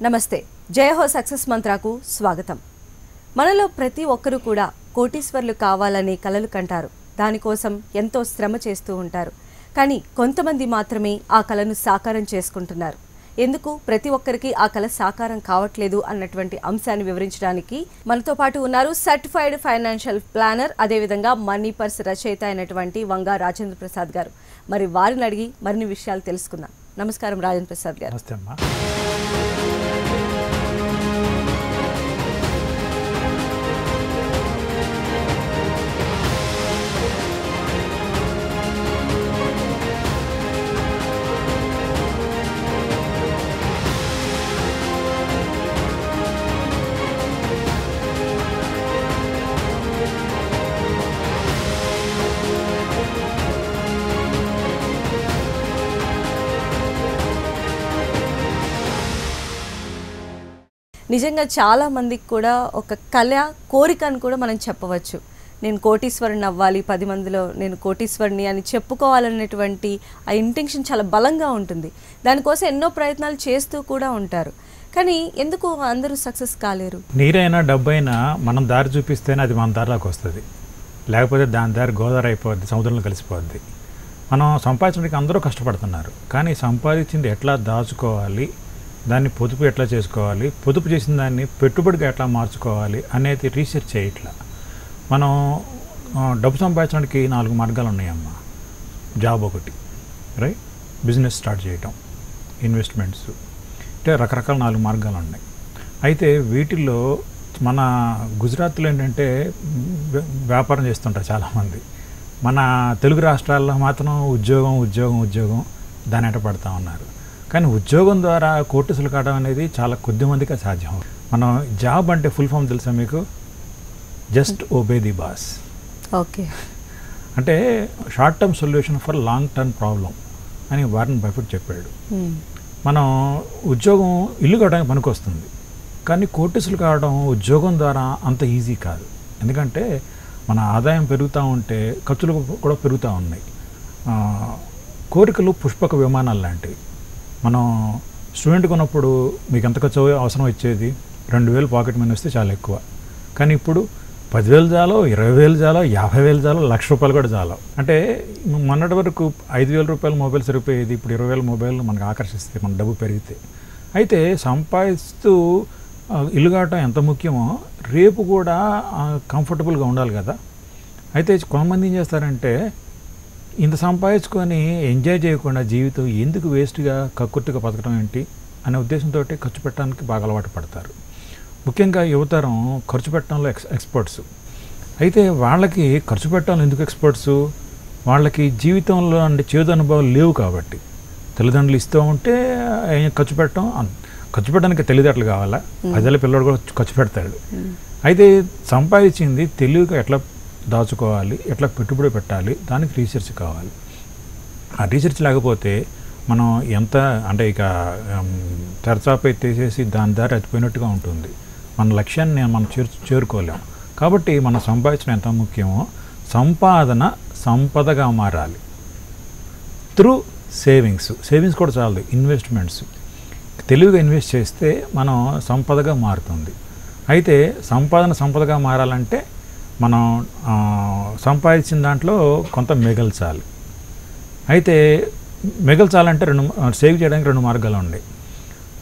నమస్తే జయ హో సక్సెస్ మంత్రాకు స్వాగతం. మనలో ప్రతి ఒక్కరూ కూడా కోటీశ్వర్లు కావాలనే కలలు కంటారు. దానికోసం ఎంతో శ్రమ చేస్తూ ఉంటారు. కానీ కొంతమంది మాత్రమే ఆ కలను సాకారం చేసుకుంటున్నారు. ఎందుకు ప్రతి ఒక్కరికి ఆ కల సాకారం కావట్లేదు అన్నటువంటి అంశాన్ని వివరించడానికి మనతో పాటు ఉన్నారు సర్టిఫైడ్ ఫైనాన్షియల్ ప్లానర్, అదేవిధంగా మనీ పర్స్ రచయిత అయినటువంటి వంగా రాజేంద్ర ప్రసాద్ గారు. మరి వారిని అడిగి మరిన్ని విషయాలు తెలుసుకుందాం. నమస్కారం రాజేంద్ర ప్రసాద్ గారు. నమస్తే అమ్మా. నిజంగా చాలా మందికి కూడా ఒక కళ, కోరిక అని కూడా మనం చెప్పవచ్చు. నేను కోటీశ్వరుని అవ్వాలి, 10 మందిలో నేను కోటీశ్వరుని అని చెప్పుకోవాలనేటువంటి ఆ ఇంటెన్షన్ చాలా బలంగా ఉంటుంది. దానికోసం ఎన్నో ప్రయత్నాలు చేస్తూ కూడా ఉంటారు. కానీ ఎందుకు అందరూ సక్సెస్ కాలేరు? నీరైనా డబ్బైనా మనం దారి చూపిస్తేనే అది మన దారిలోకి వస్తుంది. లేకపోతే దాని దారి గోదావరి అయిపోద్ది, సముద్రంలో కలిసిపోద్ది. మనం సంపాదించడానికి అందరూ కష్టపడుతున్నారు. కానీ సంపాదించింది ఎట్లా దాచుకోవాలి, దాన్ని పొదుపు ఎట్లా చేసుకోవాలి, పొదుపు చేసిన దాన్ని పెట్టుబడిగా ఎట్లా మార్చుకోవాలి అనేది రీసెర్చ్ చేయట్లా. మనం డబ్బు సంపాదించడానికి 4 మార్గాలు ఉన్నాయమ్మా. జాబ్ ఒకటి, రైట్, బిజినెస్ స్టార్ట్ చేయటం, ఇన్వెస్ట్మెంట్స్, అంటే రకరకాల 4 మార్గాలు ఉన్నాయి. అయితే వీటిల్లో మన గుజరాత్లో ఏంటంటే వ్యాపారం చేస్తుంటారు చాలామంది. మన తెలుగు రాష్ట్రాల్లో మాత్రం ఉద్యోగం ఉద్యోగం ఉద్యోగం దాని ఎట పడుతూ ఉన్నారు. కానీ ఉద్యోగం ద్వారా కోటీసులు కావడం అనేది చాలా కొద్ది మందికి సాధ్యం. మనం జాబ్ అంటే ఫుల్ ఫామ్ తెలుసా మీకు? Just obey the boss. Okay, అంటే short term solution for long term problem అని వారన్ బఫెట్ చెప్పాడు. మనం ఉద్యోగం ఇల్లు కట్టడానికి పనికొస్తుంది, కానీ కోటీసులు కావడం ఉద్యోగం ద్వారా అంత ఈజీ కాదు. ఎందుకంటే మన ఆదాయం పెరుగుతూ ఉంటే ఖర్చులు కూడా పెరుగుతూ ఉన్నాయి. కోరికలు పుష్పక విమానాలు లాంటివి. మనం స్టూడెంట్గా ఉన్నప్పుడు మీకు ఎంత ఖర్చు అవసరం వచ్చేది? 2,000 పాకెట్ మనీ వస్తే చాలా ఎక్కువ. కానీ ఇప్పుడు 10,000 చాలో, 20,000 చాలో, 50,000 చాలో, ₹1,00,000 కూడా చాలు. అంటే మొన్నటి వరకు 5,000 రూపాయల మొబైల్ సరిపోయేది, ఇప్పుడు 20,000 మొబైల్ మనకు ఆకర్షిస్తే, మన డబ్బు పెరిగితే. అయితే సంపాదిస్తూ ఇల్లు కావటం ఎంత ముఖ్యమో రేపు కూడా కంఫర్టబుల్గా ఉండాలి కదా. అయితే కొంతమంది ఏం చేస్తారంటే ఇంత సంపాదించుకొని ఎంజాయ్ చేయకుండా జీవితం ఎందుకు వేస్ట్గా కక్కుర్తిగా బతకడం ఏంటి అనే ఉద్దేశంతో ఖర్చు పెట్టడానికి బాగా అలవాటు పడతారు. ముఖ్యంగా యువతరం ఖర్చు పెట్టడంలో ఎక్స్పర్ట్స్. అయితే వాళ్ళకి ఖర్చు పెట్టడంలో ఎందుకు ఎక్స్పర్ట్స్? వాళ్ళకి జీవితంలో అంటే చేదు అనుభవాలు లేవు కాబట్టి. తల్లిదండ్రులు ఇస్తూ ఉంటే ఖర్చు పెట్టడానికి తెలివితేటలు కావాలా? 10 పిల్లడు కూడా ఖర్చు పెడతాడు. అయితే సంపాదించింది తెలివిగా ఎట్లా దాచుకోవాలి, ఎట్లా పెట్టుబడి పెట్టాలి, దానికి రీసెర్చ్ కావాలి. ఆ రీసెర్చ్ లేకపోతే మనం ఎంత అంటే ఇక తెరచాపై తీసేసి దాని దారి అతిపోయినట్టుగా ఉంటుంది. మన లక్ష్యాన్ని మనం చేరుకోలేం. కాబట్టి మన సంపాదించడం ఎంత ముఖ్యమో సంపాదన సంపదగా మారాలి. త్రూ సేవింగ్స్ కూడా చాలదు, ఇన్వెస్ట్మెంట్స్. తెలివిగా ఇన్వెస్ట్ చేస్తే మనం సంపదగా మారుతుంది. అయితే సంపదగా మారాలంటే మనం సంపాదించిన దాంట్లో కొంత మిగల్చాలి. అయితే మిగల్చాలంటే సేవ్ చేయడానికి 2 మార్గాలు ఉన్నాయి.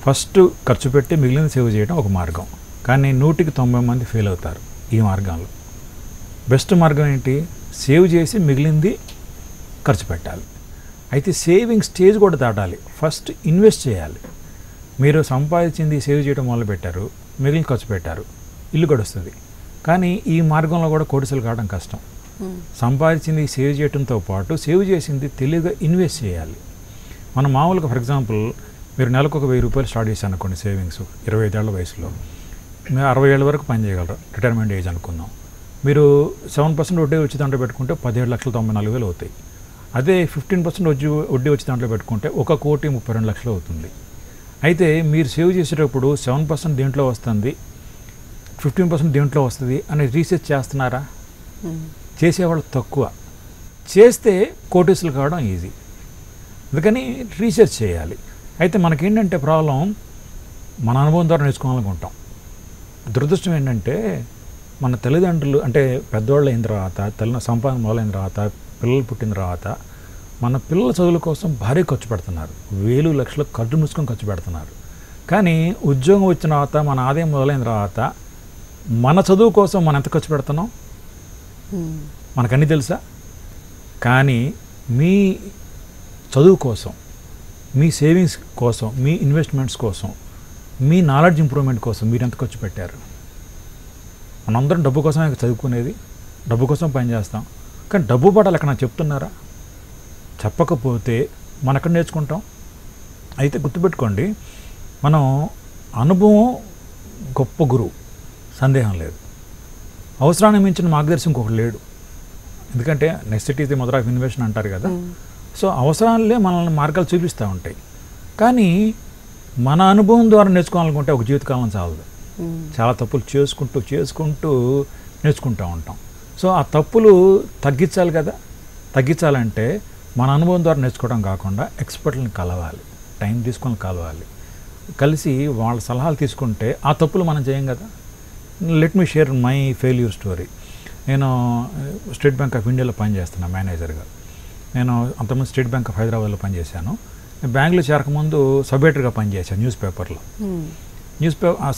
ఫస్ట్ ఖర్చు పెట్టి మిగిలిన సేవ్ చేయడం ఒక మార్గం. కానీ 100కి 90 మంది ఫెయిల్ అవుతారు ఈ మార్గంలో. బెస్ట్ మార్గం ఏంటి? సేవ్ చేసి మిగిలింది ఖర్చు పెట్టాలి. అయితే సేవింగ్ స్టేజ్ కూడా దాటాలి. ఫస్ట్ ఇన్వెస్ట్ చేయాలి. మీరు సంపాదించింది సేవ్ చేయడం మొదలుపెట్టారు, మిగిలిన ఖర్చు పెట్టారు, ఇల్లు గడుస్తుంది. కానీ ఈ మార్గంలో కూడా కోటీసులు కావడం కష్టం. సంపాదించింది సేవ్ చేయడంతో పాటు సేవ్ చేసింది తెలివిగా ఇన్వెస్ట్ చేయాలి. మనం మామూలుగా ఫర్ ఎగ్జాంపుల్ మీరు నెలకు ఒక 1,000 రూపాయలు స్టార్ట్ చేశాను అనుకోండి సేవింగ్స్ 25 ఏళ్ల వయసులో. మీరు 60 ఏళ్ళ వరకు పని చేయగలరు, రిటైర్మెంట్ ఏజ్ అనుకుందాం. మీరు 7% వడ్డీ వచ్చి దాంట్లో పెట్టుకుంటే 17,94,000 అవుతాయి. అదే 15% వడ్డీ వచ్చి దాంట్లో పెట్టుకుంటే 1,32,00,000 అవుతుంది. అయితే మీరు సేవ్ చేసేటప్పుడు 7% దేంట్లో వస్తుంది, 15% దేంట్లో వస్తుంది అని రీసెర్చ్ చేస్తున్నారా? చేసేవాళ్ళు తక్కువ. చేస్తే కోటీసులు కావడం ఈజీ. అందుకని రీసెర్చ్ చేయాలి. అయితే మనకేంటంటే ప్రాబ్లం, మన అనుభవం ద్వారా నేర్చుకోవాలనుకుంటాం. దురదృష్టం ఏంటంటే మన తల్లిదండ్రులు అంటే పెద్దవాళ్ళు అయిన తర్వాత సంపాదన మొదలైన తర్వాత పిల్లలు పుట్టిన తర్వాత మన పిల్లల చదువుల కోసం భారీ ఖర్చు పెడుతున్నారు. వేలు లక్షలు ఖర్చు మూసుకొని ఖర్చు పెడుతున్నారు. కానీ ఉద్యోగం వచ్చిన తర్వాత మన ఆదాయం మొదలైన తర్వాత మన చదువు కోసం మనం ఎంత ఖర్చు పెడుతున్నాం మనకన్నీ తెలుసా? కానీ మీ చదువు కోసం, మీ సేవింగ్స్ కోసం, మీ ఇన్వెస్ట్మెంట్స్ కోసం, మీ నాలెడ్జ్ ఇంప్రూవ్మెంట్ కోసం మీరు ఎంత ఖర్చు పెట్టారు? మనందరం డబ్బు కోసమే చదువుకునేది, డబ్బు కోసం పనిచేస్తాం. కానీ డబ్బు పడాలి అక్కడ నాకు చెప్తున్నారా? చెప్పకపోతే మనం ఎక్కడ నేర్చుకుంటాం? అయితే గుర్తుపెట్టుకోండి, మనం అనుభవం గొప్ప గురువు, సందేహం లేదు. అవసరాన్ని మించిన మార్గదర్శి ఇంకొకటి లేడు. ఎందుకంటే necessity is the mother of invention అంటారు కదా. సో అవసరాలే మనల్ని మార్గాలు చూపిస్తూ ఉంటాయి. కానీ మన అనుభవం ద్వారా నేర్చుకోవాలనుకుంటే ఒక జీవితకాలం చాలదు. చాలా తప్పులు చేసుకుంటూ నేర్చుకుంటూ ఉంటాం. సో ఆ తప్పులు తగ్గించాలి కదా. తగ్గించాలంటే మన అనుభవం ద్వారా నేర్చుకోవడం కాకుండా ఎక్స్పర్ట్లను కలవాలి, టైం తీసుకొని కలవాలి. కలిసి వాళ్ళ సలహాలు తీసుకుంటే ఆ తప్పులు మనం చేయం కదా. Let me share my failure story. నేను స్టేట్ బ్యాంక్ ఆఫ్ ఇండియాలో పనిచేస్తున్నాను మేనేజర్గా. నేను అంతకుముందు స్టేట్ బ్యాంక్ ఆఫ్ హైదరాబాద్లో పనిచేశాను. బ్యాంకులో చేరకముందు సబ్ ఎడిటర్గా పనిచేశాను న్యూస్ పేపర్లో.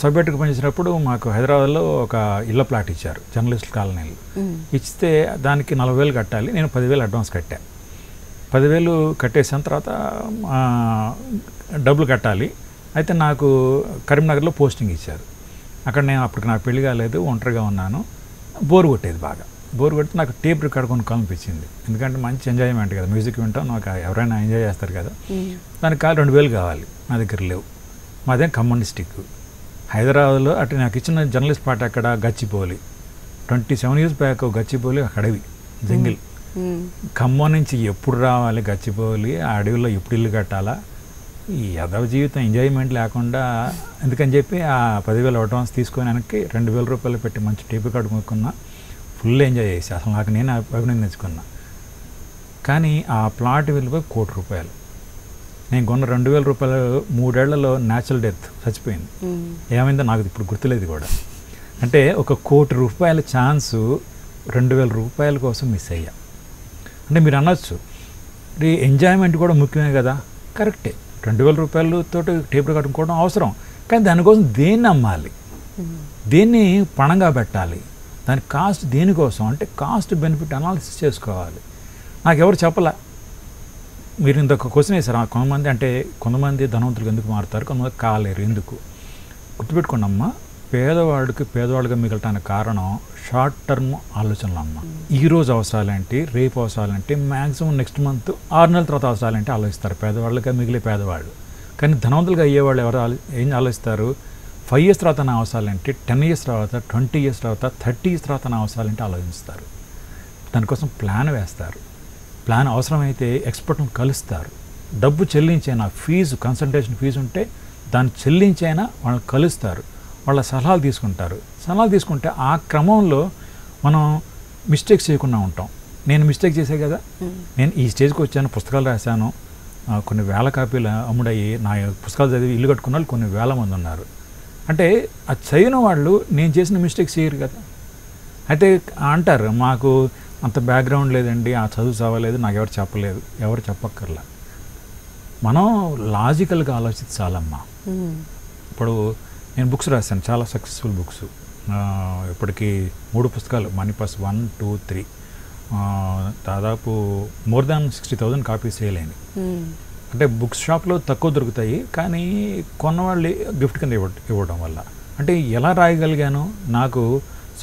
సబ్ ఎడిటర్గా పనిచేసినప్పుడు మాకు హైదరాబాద్లో ఒక ఇళ్ళ ప్లాట్ ఇచ్చారు, జర్నలిస్ట్ కాలనీలు. ఇస్తే దానికి 40,000 కట్టాలి. నేను 10,000 అడ్వాన్స్ కట్టాను. 10,000 కట్టేసిన తర్వాత డబ్బులు కట్టాలి. అయితే నాకు కరీంనగర్లో పోస్టింగ్ ఇచ్చారు. అక్కడ నేను అప్పటికి నాకు పెళ్లి కాలేదు, ఒంటరిగా ఉన్నాను. బోర్ కొట్టేది బాగా. బోర్ కొట్టి నాకు టేప్ రికార్డ్ కొనుక్కోవాలనిపించింది. ఎందుకంటే మంచి ఎంజాయ్మెంట్ కదా, మ్యూజిక్ వింటాం, నాకు ఎవరైనా ఎంజాయ్ చేస్తారు కదా. దానికి 2,000 కావాలి, నా దగ్గర లేవు. మాదేం ఖమ్మం డిస్టిక్. హైదరాబాద్లో అటు నాకు ఇచ్చిన జర్నలిస్ట్ పార్టీ అక్కడ గచ్చిబౌలి. 27 years బ్యాక్ గచ్చిబౌలి అడవి, జంగిల్. ఖమ్మం నుంచి ఎప్పుడు రావాలి గచ్చిబౌలి, ఆ అడవిలో ఎప్పుడు ఇల్లు కట్టాలా, ఈ యదవ జీవితం ఎంజాయ్మెంట్ లేకుండా ఎందుకని చెప్పి ఆ 10,000 అడ్వాన్స్ తీసుకొని వెనక్కి 2,000 రూపాయలు పెట్టి మంచి టేప్ కార్డు కొనుక్కున్నా. ఫుల్ ఎంజాయ్ చేసి అసలు నాకు నేను అభినందించుకున్నా. కానీ ఆ ప్లాట్ విలువ ₹1,00,00,000. నేను కొన్న 2,000 రూపాయలు 3 ఏళ్లలో న్యాచురల్ డెత్ చచ్చిపోయింది. ఏమైందో నాకు ఇప్పుడు గుర్తులేదు కూడా. అంటే ₹1,00,00,000 ఛాన్సు 2,000 రూపాయల కోసం మిస్ అయ్యా. అంటే మీరు అనొచ్చు, ఎంజాయ్మెంట్ కూడా ముఖ్యమే కదా. కరెక్టే, 2,000 రూపాయలతో టేప్ కట్టుకోవడం అవసరం. కానీ దానికోసం దేన్ని అమ్మాలి, దేన్ని పణంగా పెట్టాలి, దాని కాస్ట్ దేనికోసం అంటే కాస్ట్ బెనిఫిట్ అనాలిసిస్ చేసుకోవాలి. నాకెవరు చెప్పలే. మీరు ఇంకొక క్వశ్చన్ వేశారు, కొంతమంది ధనవంతులకు ఎందుకు మారుతారు, కొంతమంది కాలేరు ఎందుకు? గుర్తుపెట్టుకోండి అమ్మ, పేదవాళ్ళుగా మిగలటానికి కారణం షార్ట్ టర్మ్ ఆలోచనలు అమ్మ. ఈరోజు అవసరాలేంటి, రేపు అవసరాలేంటి, మ్యాక్సిమం నెక్స్ట్ మంత్ 6 నెలల తర్వాత అవసరాలేంటి ఆలోచిస్తారు పేదవాళ్ళుగా మిగిలే పేదవాళ్ళు. కానీ ధనవంతులుగా అయ్యేవాళ్ళు ఏం ఆలోచిస్తారు? 5 years తర్వాత నా అవసరాలేంటి, 10 years తర్వాత, 20 years తర్వాత, 30 years తర్వాత నా అవసరాలేంటి ఆలోచిస్తారు. దానికోసం ప్లాన్ వేస్తారు. ప్లాన్ అవసరమైతే ఎక్స్పర్ట్ని కలుస్తారు. డబ్బు చెల్లించైనా ఫీజు, కన్సల్టేషన్ ఫీజు ఉంటే దాన్ని చెల్లించైనా వాళ్ళని కలుస్తారు, వాళ్ళ సలహాలు తీసుకుంటారు. సలహాలు తీసుకుంటే ఆ క్రమంలో మనం మిస్టేక్స్ చేయకుండా ఉంటాం. నేను మిస్టేక్ చేసే కదా, నేను ఈ స్టేజ్కి వచ్చాను, పుస్తకాలు రాశాను, కొన్ని వేల కాపీలు అమ్ముడయ్యి నా పుస్తకాలు చదివి ఇల్లు కట్టుకున్న వాళ్ళు కొన్ని వేల మంది ఉన్నారు. అంటే అది చదివిన వాళ్ళు నేను చేసిన మిస్టేక్స్ చేయరు కదా. అయితే అంటారు, మాకు అంత బ్యాక్గ్రౌండ్ లేదండి, ఆ చదువు చదవలేదు, నాకు ఎవరు చెప్పలేదు. ఎవరు చెప్పక్కర్లా. మనం లాజికల్గా ఆలోచించాలమ్మా. ఇప్పుడు నేను బుక్స్ రాశాను, చాలా సక్సెస్ఫుల్ బుక్స్. ఇప్పటికీ 3 పుస్తకాలు, మనీ పర్స్ 1, 2, 3, దాదాపు మోర్ దాన్ 60,000 కాపీస్ సేల్ అయినాయి. అంటే బుక్ షాప్లో తక్కువ దొరుకుతాయి, కానీ కొన్నవాళ్ళు గిఫ్ట్ కింద ఇవ్వడం వల్ల. అంటే ఎలా రాయగలిగాను? నాకు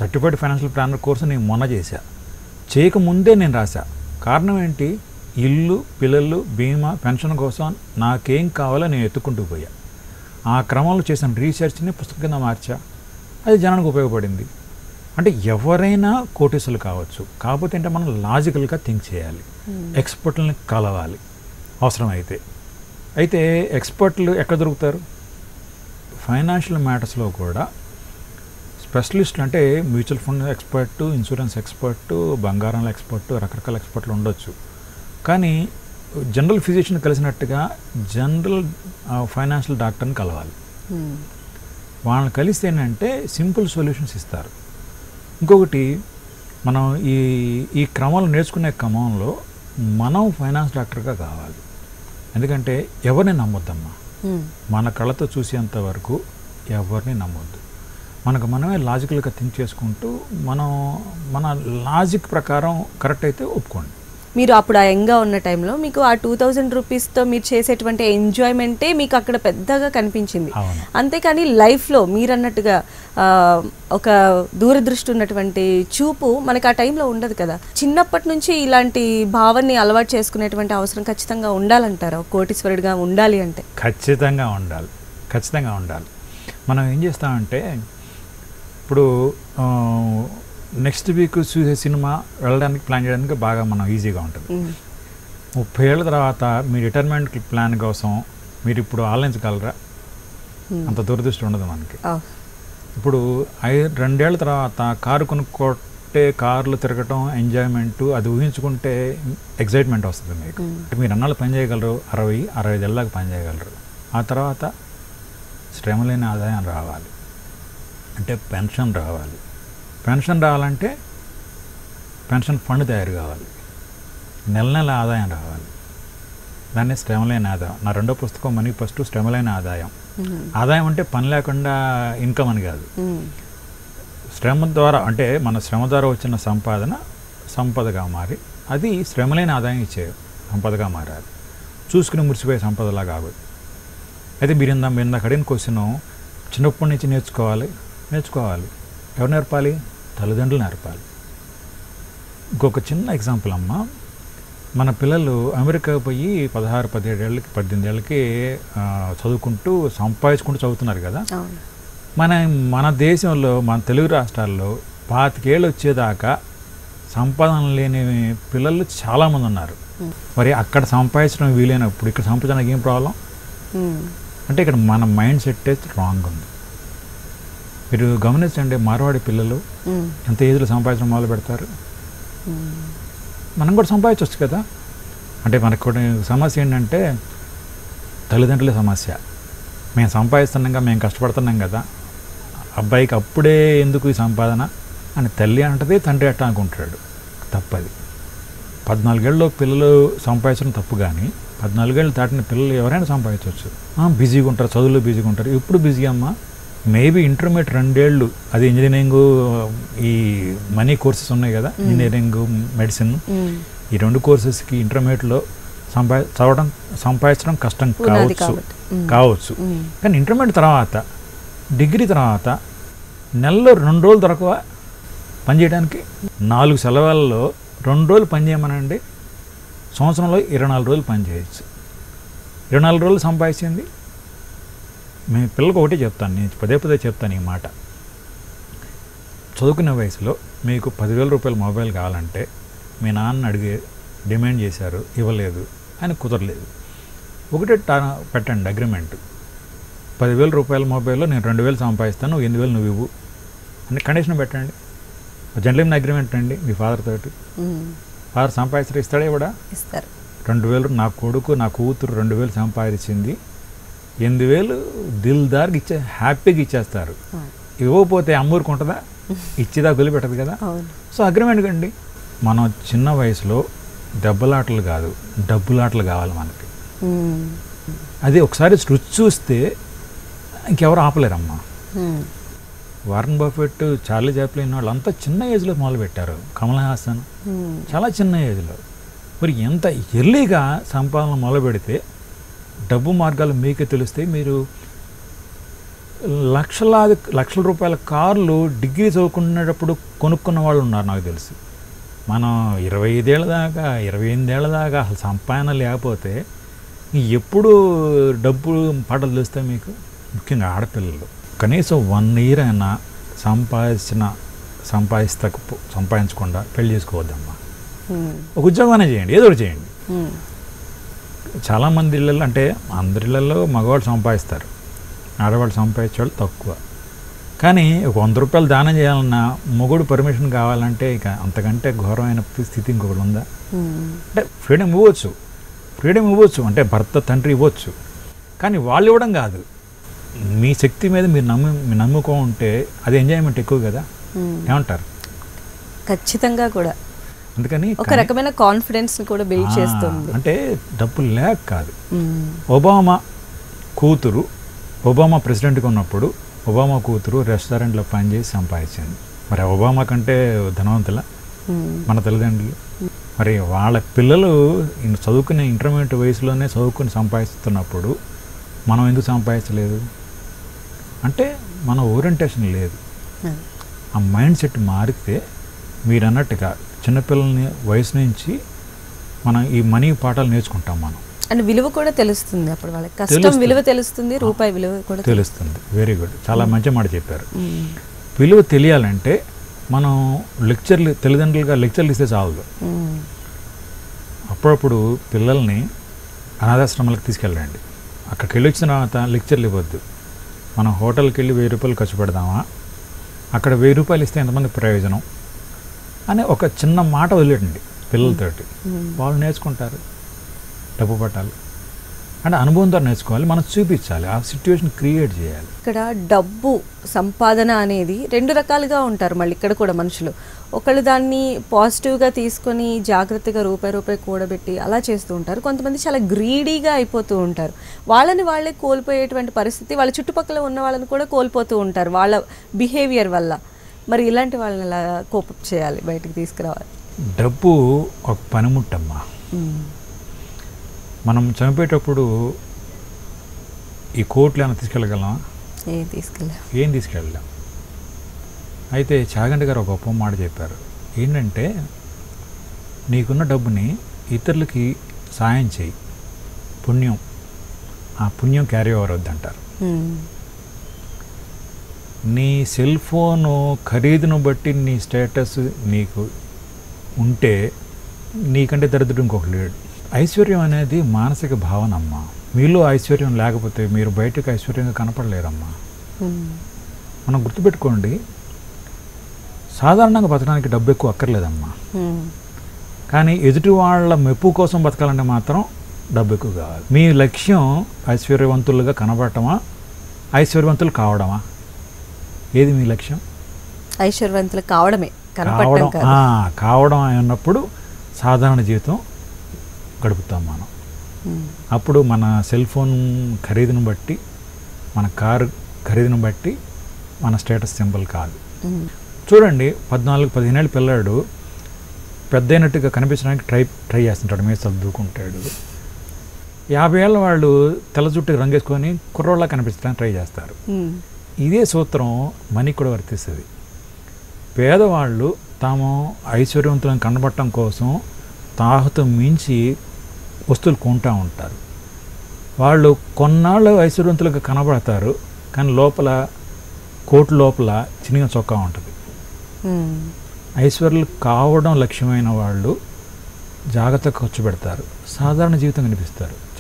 సర్టిఫైడ్ ఫైనాన్షియల్ ప్లానర్ కోర్సు నేను మొన్న చేశా, చేయకముందే నేను రాశా. కారణం ఏంటి? ఇల్లు, పిల్లలు, బీమా, పెన్షన్ కోసం నాకేం కావాలో నేను ఎత్తుకుంటూ పోయా. ఆ క్రమంలో చేసిన రీసెర్చ్ని పుస్తకం కింద మార్చా. అది జనానికి ఉపయోగపడింది. అంటే ఎవరైనా కోటీసులు కావచ్చు, కాకపోతే అంటే మనం లాజికల్గా థింక్ చేయాలి, ఎక్స్పర్ట్లని కలవాలి అవసరమైతే. అయితే ఎక్స్పర్ట్లు ఎక్కడ దొరుకుతారు? ఫైనాన్షియల్ మ్యాటర్స్లో కూడా స్పెషలిస్టులు, అంటే mutual fund expert, insurance expert, బంగారంలో ఎక్స్పర్టు, రకరకాల ఎక్స్పర్ట్లు ఉండొచ్చు. కానీ జనరల్ ఫిజిషియన్ కలిసినట్టుగా జనరల్ ఫైనాన్షియల్ డాక్టర్ని కలవాలి. వాళ్ళని కలిస్తే ఏంటంటే సింపుల్ సొల్యూషన్స్ ఇస్తారు. ఇంకొకటి, మనం ఈ క్రమంలో నేర్చుకునే క్రమంలో మనం ఫైనాన్స్ డాక్టర్గా కావాలి. ఎందుకంటే ఎవరిని నమ్మొద్దమ్మా. మన కళ్ళతో చూసేంత వరకు ఎవరిని నమ్మొద్దు. మనకు మనమే లాజికల్గా థింక్ చేసుకుంటూ మన లాజిక్ ప్రకారం కరెక్ట్ అయితే ఒప్పుకోండి. మీరు అప్పుడు ఆ యంగ్గా ఉన్న టైంలో మీకు ఆ 2000 రూపీస్తో మీరు చేసేటువంటి ఎంజాయ్మెంటే మీకు అక్కడ పెద్దగా కనిపించింది. అంతేకాని లైఫ్లో మీరు అన్నట్టుగా ఒక దూరదృష్టి ఉన్నటువంటి చూపు మనకు ఆ టైంలో ఉండదు కదా. చిన్నప్పటి నుంచి ఇలాంటి భావాన్ని అలవాటు చేసుకునేటువంటి అవసరం ఖచ్చితంగా ఉండాలంటారా కోటీశ్వరుడిగా ఉండాలి అంటే? ఖచ్చితంగా ఉండాలి. మనం ఏం చేస్తామంటే, ఇప్పుడు నెక్స్ట్ వీక్ చూసే సినిమా వెళ్ళడానికి ప్లాన్ చేయడానికి బాగా మనం ఈజీగా ఉంటుంది. 30 ఏళ్ళ తర్వాత మీ రిటైర్మెంట్ ప్లాన్ కోసం మీరు ఇప్పుడు ఆలోచించగలరా? అంత దురదృష్టి ఉండదు మనకి. ఇప్పుడు 2 ఏళ్ళ తర్వాత కారు కొనుక్కోటే, కార్లు తిరగటం, ఎంజాయ్మెంట్, అది ఊహించుకుంటే ఎగ్జైట్మెంట్ వస్తుంది మీకు. మీరు అన్నాళ్ళు పని చేయగలరు, 60-65 ఏళ్ళ దాకా పని చేయగలరు. ఆ తర్వాత శ్రమ లేని ఆదాయం రావాలి అంటే పెన్షన్ రావాలి. పెన్షన్ రావాలంటే పెన్షన్ ఫండ్ తయారు కావాలి, నెల ఆదాయం రావాలి. దాన్ని శ్రమలేని ఆదాయం. నా రెండో పుస్తకం మనీ ఫస్ట్ శ్రమలేని ఆదాయం. ఆదాయం అంటే పని లేకుండా ఇన్కమ్ అని కాదు. శ్రమ ద్వారా, అంటే మన శ్రమ ద్వారా వచ్చిన సంపదగా మారి అది శ్రమలేని ఆదాయం ఇచ్చే సంపదగా మారాలి. చూసుకుని మురిసిపోయే సంపదలా కాదు. అయితే మీరు ఇందాక అడిగిన క్వశ్చన్, చిన్నప్పటి నుంచి నేర్చుకోవాలి. ఎవరు నేర్పాలి? తల్లిదండ్రులు నేర్పాలి. ఇంకొక చిన్న ఎగ్జాంపుల్ అమ్మ, మన పిల్లలు అమెరికా పోయి 16-17 ఏళ్ళకి 18 ఏళ్ళకి చదువుకుంటూ సంపాదించుకుంటూ చదువుతున్నారు కదా. మన దేశంలో, మన తెలుగు రాష్ట్రాల్లో 25 ఏళ్ళు వచ్చేదాకా సంపాదన లేని పిల్లలు చాలామంది ఉన్నారు. మరి అక్కడ సంపాదించడం వీలైనప్పుడు ఇక్కడ సంపాదించడానికి ఏం ప్రాబ్లం? అంటే ఇక్కడ మన మైండ్ సెట్ రాంగ్ ఉంది. మీరు గమనించండి, మార్వాడి పిల్లలు ఎంత ఏజ్లో సంపాదించడం మొదలు పెడతారు. మనం కూడా సంపాదించవచ్చు కదా. అంటే మనకు కూడా సమస్య ఏంటంటే తల్లిదండ్రుల సమస్య. మేము సంపాదిస్తున్నాం కదా, మేము కష్టపడుతున్నాం కదా, అబ్బాయికి అప్పుడే ఎందుకు ఈ సంపాదన అని తల్లి అంటది, తండ్రి అట్ట అనుకుంటాడు. తప్పది. 14 ఏళ్ళలో పిల్లలు సంపాదించడం తప్పు, కానీ 14 ఏళ్ళు దాటిన పిల్లలు ఎవరైనా సంపాదించవచ్చు. బిజీగా ఉంటారు, చదువులో బిజీగా ఉంటారు. ఎప్పుడు బిజీ అమ్మా? మేబీ ఇంటర్మీడియట్ 2 ఏళ్ళు, అది ఇంజనీరింగ్, ఈ మనీ కోర్సెస్ ఉన్నాయి కదా, ఇంజనీరింగ్, మెడిసిన్, ఈ 2 కోర్సెస్కి ఇంటర్మీడియట్లో సంపాదించడం కష్టం కావచ్చు. కానీ ఇంటర్మీడియట్ తర్వాత, డిగ్రీ తర్వాత నెలలో 2 రోజులు దొరకవా పనిచేయడానికి? 4 సెలవుల్లో 2 రోజులు పని చేయమనండి, సంవత్సరంలో 24 రోజులు పని చేయొచ్చు. 24 రోజులు సంపాదించింది. మీ పిల్లలకు ఒకటే చెప్తాను, నేను పదే చెప్తాను ఈ మాట. చదువుకునే వయసులో మీకు 10,000 రూపాయల మొబైల్ కావాలంటే మీ నాన్న డిమాండ్ చేశారు, ఇవ్వలేదు, ఆయన కుదరలేదు. ఒకటే పెట్టండి అగ్రిమెంట్, 10,000 రూపాయల మొబైల్లో నేను 2,000 సంపాదిస్తాను, 8,000 నువ్వు ఇవ్వు అని కండిషన్ పెట్టండి. జెంట్లమెన్ అగ్రిమెంట్ అండి మీ ఫాదర్ తోటి. ఫాదర్ సంపాదిస్తారు, ఇస్తాడే ఇవ్వడా? ఇస్తారు. 2,000 నా కొడుకు, నా కూతురు 2,000 సంపాదించింది, 8,000 దిల్దార్కి హ్యాపీగా ఇచ్చేస్తారు. ఇవ్వకపోతే అమ్మూరుకుంటుందా? ఇచ్చేదా వదిలిపెట్టదు కదా. సో అగ్రిమెంట్ కండి. మనం చిన్న వయసులో దెబ్బలాటలు కాదు, డబ్బులాటలు కావాలి మనకి. అది ఒకసారి రుచి చూస్తే ఇంకెవరు ఆపలేరమ్మా. వారన్ బఫెట్, చార్లీ చాప్లిన్ వాళ్ళంతా చిన్న ఏజ్లో మొదలుపెట్టారు. కమల్ హాసన్ చాలా చిన్న ఏజ్లో. మరి ఎంత ఎర్లీగా సంపాదన మొదలు డబ్బు మార్గాలు మీకే తెలిస్తే మీరు లక్షల రూపాయల కార్లు డిగ్రీ చదువుకునేటప్పుడు కొనుక్కున్న వాళ్ళు ఉన్నారు నాకు తెలిసి. మనం 25 ఏళ్ళ దాకా 28 ఏళ్ళ దాకా అసలు సంపాదన లేకపోతే ఎప్పుడు డబ్బు పాటలు తెలుస్తాయి మీకు? ముఖ్యంగా ఆడపిల్లలు కనీసం 1 ఇయర్ అయినా సంపాదించకుండా పెళ్లి చేసుకోవద్దమ్మా. ఒక ఉద్యోగం చేయండి, ఏదో ఒకటి చేయండి. చాలామంది ఇళ్ళల్లో, అంటే అందరి ఇళ్ళల్లో మగవాళ్ళు సంపాదిస్తారు, ఆడవాళ్ళు సంపాదించేవాళ్ళు తక్కువ. కానీ 100 రూపాయలు దానం చేయాలన్నా మొగుడు పర్మిషన్ కావాలంటే ఇక అంతకంటే ఘోరమైన స్థితి ఇంకొకటి ఉందా? అంటే ఫ్రీడమ్ ఇవ్వచ్చు, అంటే భర్త తండ్రి ఇవ్వచ్చు, కానీ వాళ్ళు ఇవ్వడం కాదు, మీ శక్తి మీద మీరు నమ్ముకో ఉంటే అది ఎంజాయ్మెంట్ ఎక్కువ కదా, ఏమంటారు? ఖచ్చితంగా కూడా అందుకని ఒక రకమైన కాన్ఫిడెన్స్ కూడా బిల్డ్ చేస్తుంది. అంటే డబ్బులు లేక కాదు. ఒబామా కూతురు, ఒబామా ప్రెసిడెంట్గా ఉన్నప్పుడు ఒబామా కూతురు రెస్టారెంట్లో పనిచేసి సంపాదించింది. మరి ఒబామా కంటే ధనవంతుల మన తల్లిదండ్రులు? మరి వాళ్ళ పిల్లలు చదువుకునే ఇంటర్మీడియట్ వయసులోనే చదువుకుని సంపాదిస్తున్నప్పుడు మనం ఎందుకు సంపాదించలేదు? అంటే మన ఓరియంటేషన్ లేదు. ఆ మైండ్ సెట్ మారితే మీరు అన్నట్టుగా చిన్నపిల్లల్ని వయసు నుంచి మనం ఈ మనీ పాఠాలు నేర్చుకుంటాం. మనం అండ్ విలువ కూడా తెలుస్తుంది. అప్పుడు వాళ్ళకి కష్టం విలువ తెలుస్తుంది, రూపాయి విలువ కూడా తెలుస్తుంది. వెరీ గుడ్, చాలా మంచి మాట చెప్పారు. విలువ తెలియాలంటే మనం తల్లిదండ్రులుగా లెక్చర్లు ఇస్తే చాలదు. అప్పుడప్పుడు పిల్లల్ని అనాథాశ్రమాలకు తీసుకెళ్ళండి. అక్కడికి వెళ్ళి వచ్చిన తర్వాత లెక్చర్లు ఇవ్వద్దు. మనం హోటల్కి వెళ్ళి 1000 రూపాయలు ఖర్చు పెడదామా, అక్కడ 1000 రూపాయలు ఇస్తే ఎంతమందికి ప్రయోజనం అని ఒక చిన్న మాట వదిలేయండి పిల్లలతోటి. వాళ్ళు నేర్చుకుంటారు డబ్బు పట్టాలి అంటే అనుభవం ద్వారా నేర్చుకోవాలి. మనం చూపించాలి, ఆ సిచ్యువేషన్ క్రియేట్ చేయాలి. ఇక్కడ డబ్బు సంపాదన అనేది 2 రకాలుగా ఉంటారు. మళ్ళీ ఇక్కడ కూడా మనుషులు ఒకళ్ళు దాన్ని పాజిటివ్గా తీసుకొని జాగ్రత్తగా రూపాయి కూడబెట్టి అలా చేస్తూ ఉంటారు. కొంతమంది చాలా గ్రీడీగా అయిపోతూ ఉంటారు. వాళ్ళని వాళ్ళే కోల్పోయేటువంటి పరిస్థితి, వాళ్ళ చుట్టుపక్కల ఉన్న వాళ్ళని కూడా కోల్పోతూ ఉంటారు వాళ్ళ బిహేవియర్ వల్ల. మరి ఇలాంటి వాళ్ళని ఎలా కోపప్ చేయాలి, బయటికి తీసుకురావాలి? డబ్బు ఒక పనిముట్టమ్మా. మనం చనిపోయేటప్పుడు ఈ కోట్లు ఏమైనా తీసుకెళ్ళగలమా? ఏం తీసుకెళ్ళాం. అయితే చాగంటి గారు ఒక గొప్ప మాట చెప్పారు. ఏంటంటే నీకున్న డబ్బుని ఇతరులకి సాయం చేయి, పుణ్యం, ఆ పుణ్యం క్యారీ ఓవర్ వద్దంటారు. నీ సెల్ ఫోను ఖరీదును బట్టి నీ స్టేటస్ నీకు ఉంటే నీకంటే దరిద్రుడు ఇంకొకటి లేడు. ఐశ్వర్యం అనేది మానసిక భావన అమ్మా. మీలో ఐశ్వర్యం లేకపోతే మీరు బయటకు ఐశ్వర్యంగా కనపడలేరమ్మా. మనం గుర్తుపెట్టుకోండి, సాధారణంగా బతకడానికి డబ్బు ఎక్కువ అక్కర్లేదమ్మా. కానీ ఎదుటి వాళ్ళ మెప్పు కోసం బతకాలంటే మాత్రం డబ్బు ఎక్కువ కావాలి. మీ లక్ష్యం ఐశ్వర్యవంతులుగా కనబడటమా, ఐశ్వర్యవంతులు కావడమా? ఏది మీ లక్ష్యం? ఐశ్వర్యవంతులు కావడమే. కావడం అన్నప్పుడు సాధారణ జీవితం గడుపుతాం మనం. అప్పుడు మన సెల్ ఫోన్ ఖరీదును బట్టి, మన కారు ఖరీదును బట్టి మన స్టేటస్ సింబల్ కాదు. చూడండి, 14-15 ఏళ్ళ పిల్లాడు పెద్ద అయినట్టుగా కనిపించడానికి ట్రై చేస్తుంటాడు, మీద చదువుకుంటాడు. 50 ఏళ్ళ వాళ్ళు తెల్ల జుట్టుకి రంగేసుకొని కుర్రోళ్ళ కనిపించడానికి ట్రై చేస్తారు. ఇదే సూత్రం మనకి కూడా వర్తిస్తుంది. పేదవాళ్ళు తాము ఐశ్వర్యవంతులను కనబడటం కోసం తాహతు మించి వస్తువులు కొంటూ ఉంటారు. వాళ్ళు కొన్నాళ్ళు ఐశ్వర్యవంతులుగా కనబడతారు, కానీ లోపల కోటు లోపల చిన్న చొక్కా ఉంటుంది. ఐశ్వర్యులు కావడం లక్ష్యమైన వాళ్ళు జాగ్రత్తగా ఖర్చు పెడతారు, సాధారణ జీవితం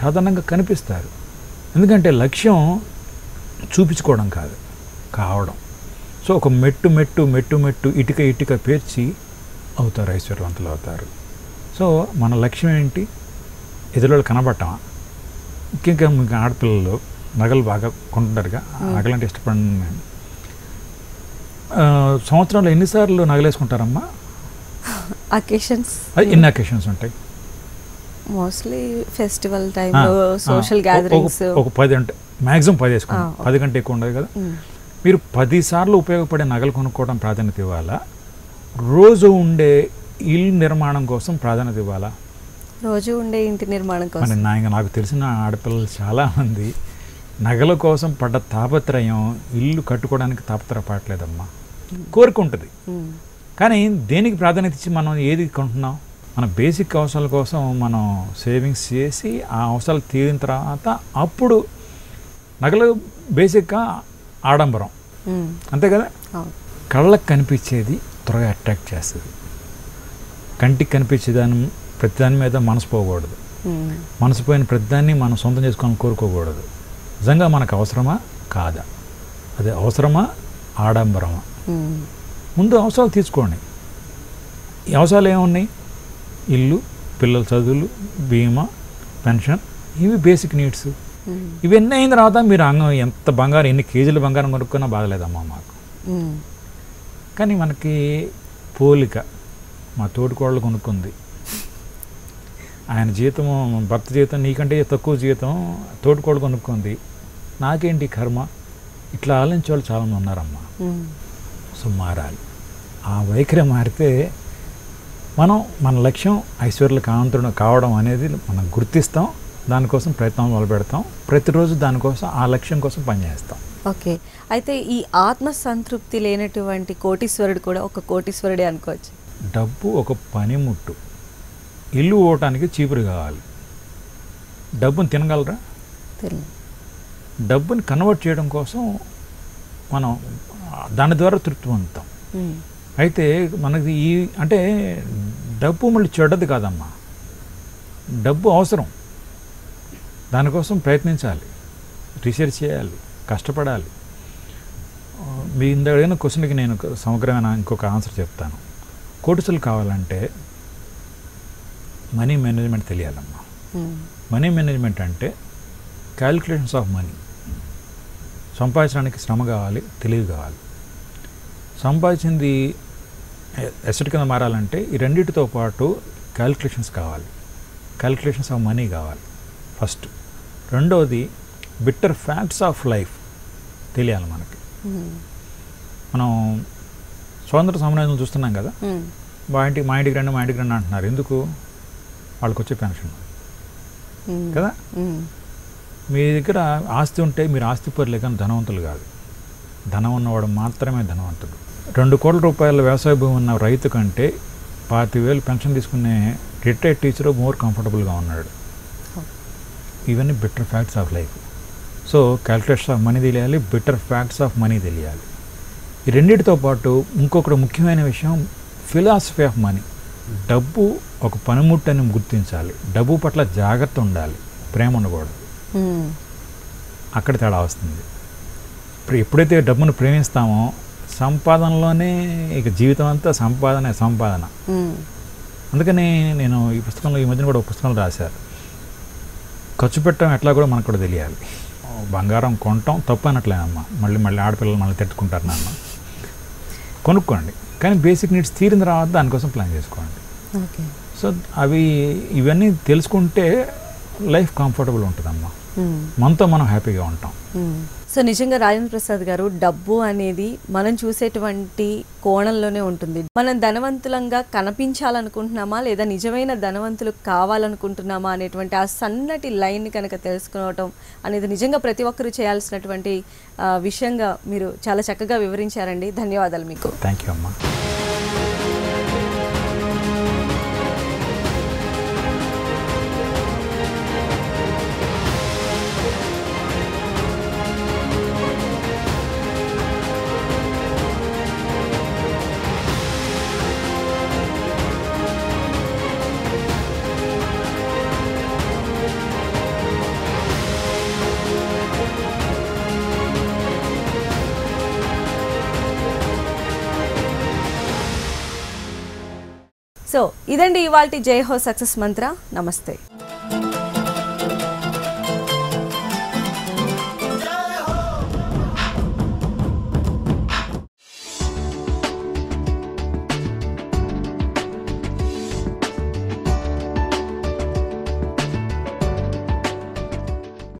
సాధారణంగా కనిపిస్తారు. ఎందుకంటే లక్ష్యం చూపించుకోవడం కాదు, కావడం. సో ఒక మెట్టు ఇటుక పేర్చి అవుతారు, ఐశ్వర్యవంతులు అవుతారు. సో మన లక్ష్యం ఏంటి? ఎదురులో కనబడటమా? ముఖ్యంగా మీకు ఆడపిల్లలు నగలు బాగా కొంటుంటారుగా, నగలంటే ఇష్టపడిన సంవత్సరంలో ఎన్నిసార్లు నగలేసుకుంటారమ్మా? అకేషన్స్. ఎన్ని అకేషన్స్ ఉంటాయి? మోస్ట్లీ ఫెస్టివల్ టైంలో, సోషల్ గ్యాదరింగ్స్. ఒక 10 అంటే మ్యాక్సిమం 10 వేసుకుంటాం. 10 కంటే ఎక్కువ ఉండదు కదా. మీరు 10 సార్లు ఉపయోగపడే నగలు కొనుక్కోవడం ప్రాధాన్యత ఇవ్వాలా, రోజు ఉండే ఇల్లు నిర్మాణం కోసం ప్రాధాన్యత ఇవ్వాలా? రోజు ఉండే ఇంటి నిర్మాణం కోసం. నాకు తెలిసిన ఆడపిల్లలు చాలామంది నగల కోసం పడ్డ తాపత్రయం ఇల్లు కట్టుకోవడానికి తాపత్రపడలేదమ్మా. కోరిక ఉంటుంది, కానీ దేనికి ప్రాధాన్యత ఇచ్చి మనం ఏది కొంటున్నాం? మన బేసిక్ అవసరాల కోసం మనం సేవింగ్స్ చేసి ఆ అవసరాలు తీరిన తర్వాత అప్పుడు నగలు బేసిక్గా ఆడంబరం, అంతే కదా. కళ్ళకు కనిపించేది త్వరగా అట్రాక్ట్ చేస్తుంది. కంటికి కనిపించే ప్రతిదాని మీద మనసు పోకూడదు. మనసు పోయిన ప్రతిదాన్ని మనం సొంతం చేసుకోవాలని కోరుకోకూడదు. నిజంగా మనకు అవసరమా కాదా? అది అవసరమా ఆడంబరమా? ముందు అవసరాలు తీసుకోండి. ఈ అవసరాలు ఏమున్నాయి? ఇల్లు, పిల్లల చదువులు, బీమా, పెన్షన్, ఇవి బేసిక్ నీడ్స్. ఇవన్నీ అయిన తర్వాత మీరు ఎంత బంగారం, ఎన్ని కేజీల బంగారం కొనుక్కున్నా బాధలేదమ్మా మాకు. కానీ మనకి పోలిక, మా తోటికోడలు కొనుక్కుంది, ఆయన జీతము, భర్త జీతం నీకంటే తక్కువ జీతం తోటికోడలు కొనుక్కుంది, నాకేంటి కర్మ, ఇట్లా ఆలోచించే వాళ్ళు చాలామంది ఉన్నారమ్మా. సో మారాలి, ఆ వైఖరి మారితే మనం మన లక్ష్యం ఐశ్వర్య కాంతుడు కావడం అనేది మనం గుర్తిస్తాం, దానికోసం ప్రయత్నం మొదలు పెడతాం, ప్రతిరోజు దానికోసం ఆ లక్ష్యం కోసం పనిచేస్తాం. ఓకే, అయితే ఈ ఆత్మసంతృప్తి లేనటువంటి కోటీశ్వరుడు కూడా ఒక కోటీశ్వరుడే అనుకోవచ్చు. డబ్బు ఒక పనిముట్టు, ఇల్లు పోవటానికి చీపురు కావాలి, డబ్బుని తినగలరా? డబ్బుని కన్వర్ట్ చేయడం కోసం మనం దాని ద్వారా తృప్తి పొందుతాం. అయితే మనకి అంటే డబ్బు మళ్ళీ చెడ్డది కాదమ్మా, డబ్బు అవసరం, దానికోసం ప్రయత్నించాలి, రీసెర్చ్ చేయాలి, కష్టపడాలి. మీ ఇందైన క్వశ్చన్కి నేను సమగ్రమైన ఇంకొక ఆన్సర్ చెప్తాను. కోటీసులు కావాలంటే మనీ మేనేజ్మెంట్ తెలియాలమ్మా. మనీ మేనేజ్మెంట్ అంటే క్యాలిక్యులేషన్స్ ఆఫ్ మనీ. సంపాదించడానికి శ్రమ కావాలి, తెలివి కావాలి. సంపాదించింది ఎసెట్ కింద మారాలంటే ఈ రెండింటితో పాటు క్యాలిక్యులేషన్స్ కావాలి, క్యాలిక్యులేషన్స్ ఆఫ్ మనీ కావాలి ఫస్ట్. రెండోది బిట్టర్ ఫ్యాక్ట్స్ ఆఫ్ లైఫ్ తెలియాలి మనకి. మనం స్వాతంత్ర సామ్రాజ్యం చూస్తున్నాం కదా, మా ఇంటికి రండి అంటున్నారు. ఎందుకు? వాళ్ళకి వచ్చే పెన్షన్ కదా. మీ దగ్గర ఆస్తి ఉంటే మీరు ఆస్తి పరులే కానీ ధనవంతులు కాదు. ధనం ఉన్నవాడు మాత్రమే ధనవంతుడు. 2 కోట్ల రూపాయల వ్యవసాయ భూమి ఉన్న రైతు కంటే 25,000 పెన్షన్ తీసుకునే రిటైర్డ్ టీచర్ మోర్ కంఫర్టబుల్గా ఉన్నాడు. ఇవన్నీ better facts of life. So calculation of money తెలియాలి, బెటర్ ఫ్యాక్ట్స్ ఆఫ్ మనీ తెలియాలి. ఈ రెండింటితో పాటు ఇంకొకటి ముఖ్యమైన విషయం ఫిలాసఫీ ఆఫ్ మనీ. డబ్బు ఒక పనిముట్టని గుర్తించాలి, డబ్బు పట్ల జాగ్రత్త ఉండాలి, ప్రేమ ఉండకూడదు. అక్కడ తేడా వస్తుంది. ఇప్పుడు ఎప్పుడైతే డబ్బును ప్రేమిస్తామో సంపాదనలోనే ఇక జీవితం అంతా సంపాదన. అందుకని నేను ఈ పుస్తకంలో ఈ మధ్యన కూడా ఒక పుస్తకంలో రాశారు, ఖర్చు పెట్టడం ఎట్లా కూడా మనకు కూడా తెలియాలి. బంగారం కొనటం తప్పు అనట్లేదమ్మా, మళ్ళీ ఆడపిల్లలు మళ్ళీ తిట్టుకుంటారు నాన్న. కొనుక్కోండి, కానీ బేసిక్ నీడ్స్ తీరిన తర్వాత దానికోసం ప్లాన్ చేసుకోండి. సో ఇవన్నీ తెలుసుకుంటే లైఫ్ కంఫర్టబుల్ ఉంటుందమ్మా, మనతో మనం హ్యాపీగా ఉంటాం. సో నిజంగా రాజేంద్ర ప్రసాద్ గారు, డబ్బు అనేది మనం చూసేటువంటి కోణంలోనే ఉంటుంది. మనం ధనవంతులంగా కనిపించాలనుకుంటున్నామా లేదా నిజమైన ధనవంతులు కావాలనుకుంటున్నామా అనేటువంటి ఆ సన్నటి లైన్ కనుక తెలుసుకోవటం అనేది నిజంగా ప్రతి ఒక్కరూ చేయాల్సినటువంటి విషయంగా మీరు చాలా చక్కగా వివరించారండి. ధన్యవాదాలు మీకు. థ్యాంక్ యూ అమ్మా. సో ఇదండి ఇవాల్టి జై హో సక్సెస్ మంత్ర. నమస్తే.